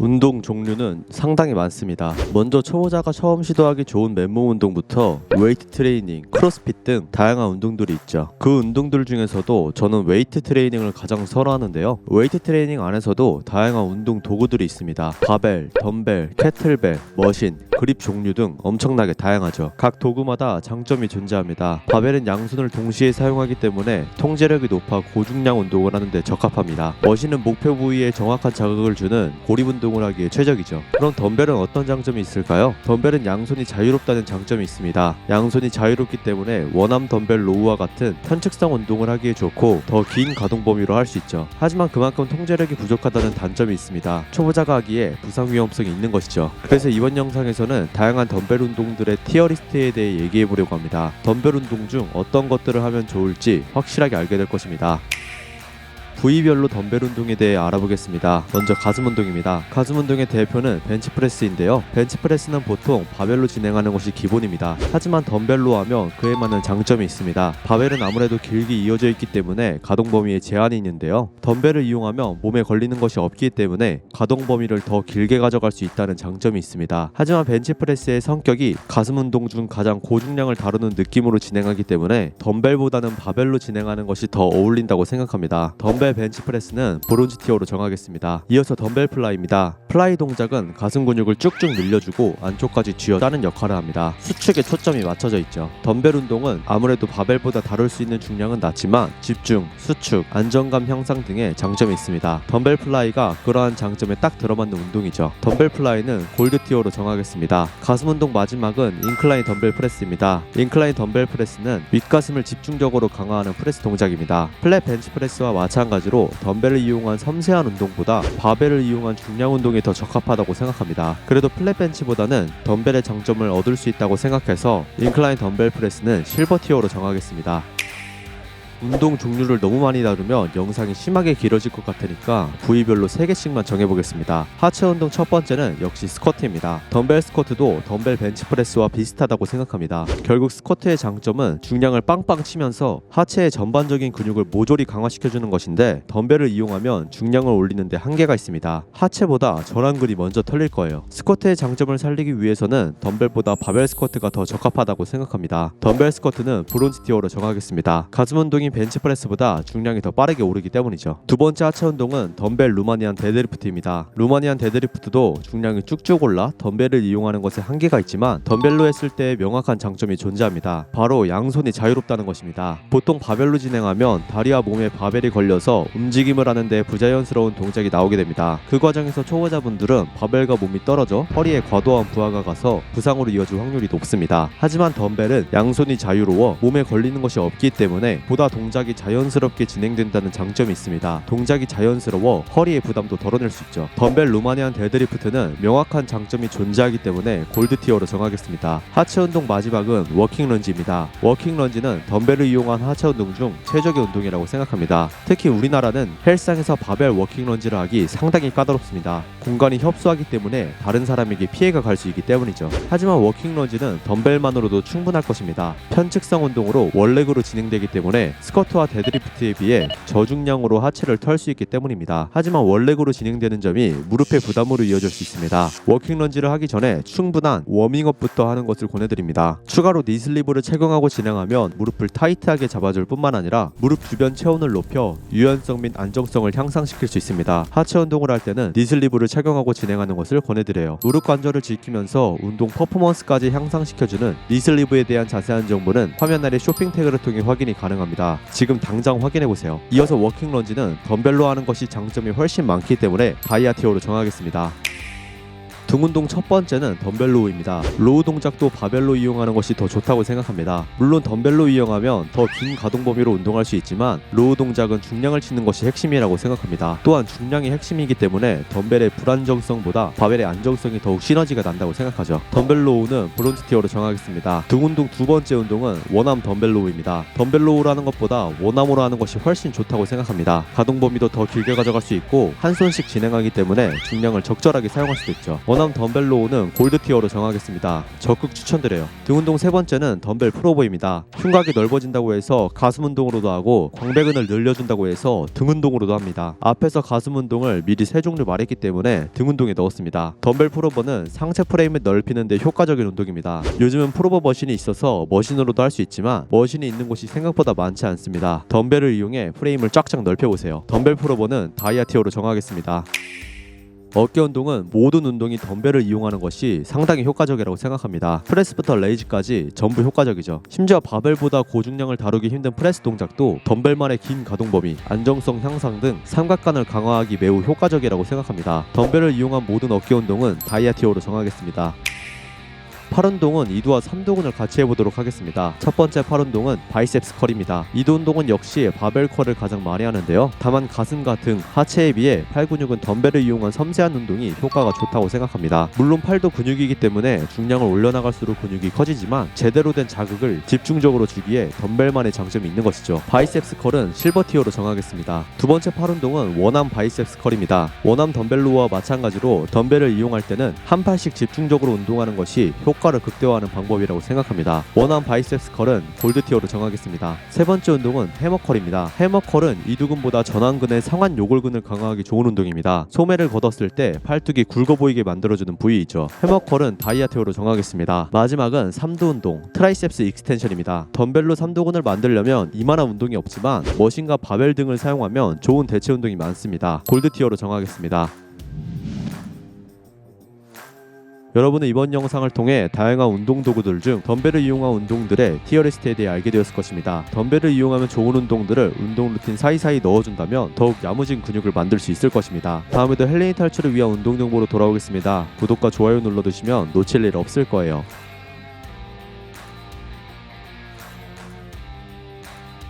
운동 종류는 상당히 많습니다. 먼저 초보자가 처음 시도하기 좋은 맨몸 운동부터 웨이트 트레이닝, 크로스핏 등 다양한 운동들이 있죠. 그 운동들 중에서도 저는 웨이트 트레이닝을 가장 선호하는데요. 웨이트 트레이닝 안에서도 다양한 운동 도구들이 있습니다. 바벨, 덤벨, 캐틀벨, 머신, 그립 종류 등 엄청나게 다양하죠. 각 도구마다 장점이 존재합니다. 바벨은 양손을 동시에 사용하기 때문에 통제력이 높아 고중량 운동을 하는데 적합합니다. 머신은 목표 부위에 정확한 자극을 주는 고립 운동을 하기에 최적이죠. 그럼 덤벨은 어떤 장점이 있을까요? 덤벨은 양손이 자유롭다는 장점이 있습니다. 양손이 자유롭기 때문에 원암 덤벨 로우와 같은 편측성 운동을 하기에 좋고 더 긴 가동 범위로 할 수 있죠. 하지만 그만큼 통제력이 부족하다는 단점이 있습니다. 초보자가 하기에 부상 위험성이 있는 것이죠. 그래서 이번 영상에서는 다양한 덤벨 운동들의 티어리스트에 대해 얘기해 보려고 합니다. 덤벨 운동 중 어떤 것들을 하면 좋을지 확실하게 알게 될 것입니다. 부위별로 덤벨 운동에 대해 알아보겠습니다. 먼저 가슴 운동입니다. 가슴 운동의 대표는 벤치프레스인데요. 벤치프레스는 보통 바벨로 진행하는 것이 기본입니다. 하지만 덤벨로 하면 그에 맞는 장점이 있습니다. 바벨은 아무래도 길게 이어져 있기 때문에 가동 범위에 제한이 있는데요. 덤벨을 이용하면 몸에 걸리는 것이 없기 때문에 가동 범위를 더 길게 가져갈 수 있다는 장점이 있습니다. 하지만 벤치프레스의 성격이 가슴 운동 중 가장 고중량을 다루는 느낌으로 진행하기 때문에 덤벨보다는 바벨로 진행하는 것이 더 어울린다고 생각합니다. 덤벨 벤치프레스는 브론즈 티어로 정하겠습니다. 이어서 덤벨 플라이입니다. 플라이 동작은 가슴 근육을 쭉쭉 늘려주고 안쪽까지 쥐어짜는 역할을 합니다. 수축에 초점이 맞춰져 있죠. 덤벨 운동은 아무래도 바벨보다 다룰 수 있는 중량은 낮지만 집중, 수축, 안정감 향상 등의 장점이 있습니다. 덤벨 플라이가 그러한 장점에 딱 들어맞는 운동이죠. 덤벨 플라이는 골드 티어로 정하겠습니다. 가슴 운동 마지막은 인클라인 덤벨 프레스입니다. 인클라인 덤벨 프레스는 윗가슴을 집중적으로 강화하는 프레스 동작입니다. 플랫 벤치프레스와 마찬가지로 덤벨을 이용한 섬세한 운동보다 바벨을 이용한 중량 운동이 더 적합하다고 생각합니다. 그래도 플랫 벤치보다는 덤벨의 장점을 얻을 수 있다고 생각해서 인클라인 덤벨 프레스는 실버 티어로 정하겠습니다. 운동 종류를 너무 많이 다루면 영상이 심하게 길어질 것 같으니까 부위별로 3개씩만 정해보겠습니다. 하체 운동 첫 번째는 역시 스쿼트입니다. 덤벨 스쿼트도 덤벨 벤치프레스와 비슷하다고 생각합니다. 결국 스쿼트의 장점은 중량을 빵빵 치면서 하체의 전반적인 근육을 모조리 강화시켜주는 것인데 덤벨을 이용하면 중량을 올리는데 한계가 있습니다. 하체보다 저랑근이 먼저 털릴 거예요. 스쿼트의 장점을 살리기 위해서는 덤벨보다 바벨 스쿼트가 더 적합하다고 생각합니다. 덤벨 스쿼트는 브론즈 티어로 정하겠습니다. 가슴 운동이 벤치프레스보다 중량이 더 빠르게 오르기 때문이죠. 두 번째 하체 운동은 덤벨 루마니안 데드리프트입니다. 루마니안 데드리프트도 중량이 쭉쭉 올라 덤벨을 이용하는 것에 한계가 있지만 덤벨로 했을 때 명확한 장점이 존재합니다. 바로 양손이 자유롭다는 것입니다. 보통 바벨로 진행하면 다리와 몸에 바벨이 걸려서 움직임을 하는데 부자연스러운 동작이 나오게 됩니다. 그 과정에서 초보자분들은 바벨과 몸이 떨어져 허리에 과도한 부하가 가서 부상으로 이어질 확률이 높습니다. 하지만 덤벨은 양손이 자유로워 몸에 걸리는 것이 없기 때문에 보다 동작이 자연스럽게 진행된다는 장점이 있습니다. 동작이 자연스러워 허리의 부담도 덜어낼 수 있죠. 덤벨 루마니안 데드리프트는 명확한 장점이 존재하기 때문에 골드 티어로 정하겠습니다. 하체 운동 마지막은 워킹 런지입니다. 워킹 런지는 덤벨을 이용한 하체 운동 중 최적의 운동이라고 생각합니다. 특히 우리나라는 헬스장에서 바벨 워킹 런지를 하기 상당히 까다롭습니다. 공간이 협소하기 때문에 다른 사람에게 피해가 갈 수 있기 때문이죠. 하지만 워킹 런지는 덤벨만으로도 충분할 것입니다. 편측성 운동으로 원렉으로 진행되기 때문에 스쿼트와 데드리프트에 비해 저중량으로 하체를 털 수 있기 때문입니다. 하지만 원렉으로 진행되는 점이 무릎의 부담으로 이어질 수 있습니다. 워킹 런지를 하기 전에 충분한 워밍업부터 하는 것을 권해드립니다. 추가로 니슬리브를 착용하고 진행하면 무릎을 타이트하게 잡아줄 뿐만 아니라 무릎 주변 체온을 높여 유연성 및 안정성을 향상시킬 수 있습니다. 하체 운동을 할 때는 니슬리브를 착용하고 진행하는 것을 권해드려요. 무릎 관절을 지키면서 운동 퍼포먼스까지 향상시켜주는 니슬리브에 대한 자세한 정보는 화면 아래 쇼핑 태그를 통해 확인이 가능합니다. 지금 당장 확인해보세요. 이어서 워킹 런지는 덤벨로 하는 것이 장점이 훨씬 많기 때문에 다이아 티어로 정하겠습니다. 등 운동 첫 번째는 덤벨 로우입니다. 로우 동작도 바벨로 이용하는 것이 더 좋다고 생각합니다. 물론 덤벨로 이용하면 더 긴 가동 범위로 운동할 수 있지만 로우 동작은 중량을 치는 것이 핵심이라고 생각합니다. 또한 중량이 핵심이기 때문에 덤벨의 불안정성보다 바벨의 안정성이 더욱 시너지가 난다고 생각하죠. 덤벨 로우는 브론즈 티어로 정하겠습니다. 등 운동 두 번째 운동은 원암 덤벨 로우입니다. 덤벨 로우로 하는 것보다 원암으로 하는 것이 훨씬 좋다고 생각합니다. 가동 범위도 더 길게 가져갈 수 있고 한 손씩 진행하기 때문에 중량을 적절하게 사용할 수도 있죠. 원암 원암 덤벨 로우는 골드 티어로 정하겠습니다. 적극 추천드려요. 등 운동 세 번째는 덤벨 프로보입니다. 흉곽이 넓어진다고 해서 가슴 운동으로도 하고 광배근을 늘려준다고 해서 등 운동으로도 합니다. 앞에서 가슴 운동을 미리 세 종류 말했기 때문에 등 운동에 넣었습니다. 덤벨 프로보는 상체 프레임을 넓히는 데 효과적인 운동입니다. 요즘은 프로보 머신이 있어서 머신으로도 할 수 있지만 머신이 있는 곳이 생각보다 많지 않습니다. 덤벨을 이용해 프레임을 쫙쫙 넓혀보세요. 덤벨 프로보는 다이아 티어로 정하겠습니다. 어깨 운동은 모든 운동이 덤벨을 이용하는 것이 상당히 효과적이라고 생각합니다. 프레스부터 레이즈까지 전부 효과적이죠. 심지어 바벨보다 고중량을 다루기 힘든 프레스 동작도 덤벨만의 긴 가동 범위, 안정성 향상 등 삼각관을 강화하기 매우 효과적이라고 생각합니다. 덤벨을 이용한 모든 어깨 운동은 다이아 티어로 정하겠습니다. 팔 운동은 2두와 3두근을 같이 해보도록 하겠습니다. 첫 번째 팔 운동은 바이셉스 컬입니다. 2두 운동은 역시 바벨 컬을 가장 많이 하는데요. 다만 가슴과 등, 하체에 비해 팔 근육은 덤벨을 이용한 섬세한 운동이 효과가 좋다고 생각합니다. 물론 팔도 근육이기 때문에 중량을 올려나갈수록 근육이 커지지만 제대로 된 자극을 집중적으로 주기에 덤벨만의 장점이 있는 것이죠. 바이셉스 컬은 실버 티어로 정하겠습니다. 두 번째 팔 운동은 원암 바이셉스 컬입니다. 원암 덤벨로와 마찬가지로 덤벨을 이용할 때는 한 팔씩 집중적으로 운동하는 것이 효과를 극대화하는 방법이라고 생각합니다. 원암 바이셉스 컬은 골드 티어로 정하겠습니다. 세 번째 운동은 해머컬입니다. 해머컬은 이두근보다 전완근의 상완 요골근을 강화하기 좋은 운동입니다. 소매를 걷었을 때 팔뚝이 굵어 보이게 만들어주는 부위이죠. 해머컬은 다이아 티어로 정하겠습니다. 마지막은 3두 운동, 트라이셉스 익스텐션입니다. 덤벨로 3두근을 만들려면 이만한 운동이 없지만 머신과 바벨 등을 사용하면 좋은 대체 운동이 많습니다. 골드 티어로 정하겠습니다. 여러분은 이번 영상을 통해 다양한 운동 도구들 중 덤벨을 이용한 운동들의 티어리스트에 대해 알게 되었을 것입니다. 덤벨을 이용하면 좋은 운동들을 운동 루틴 사이사이 넣어준다면 더욱 야무진 근육을 만들 수 있을 것입니다. 다음에도 헬레니 탈출을 위한 운동 정보로 돌아오겠습니다. 구독과 좋아요 눌러두시면 놓칠 일 없을 거예요.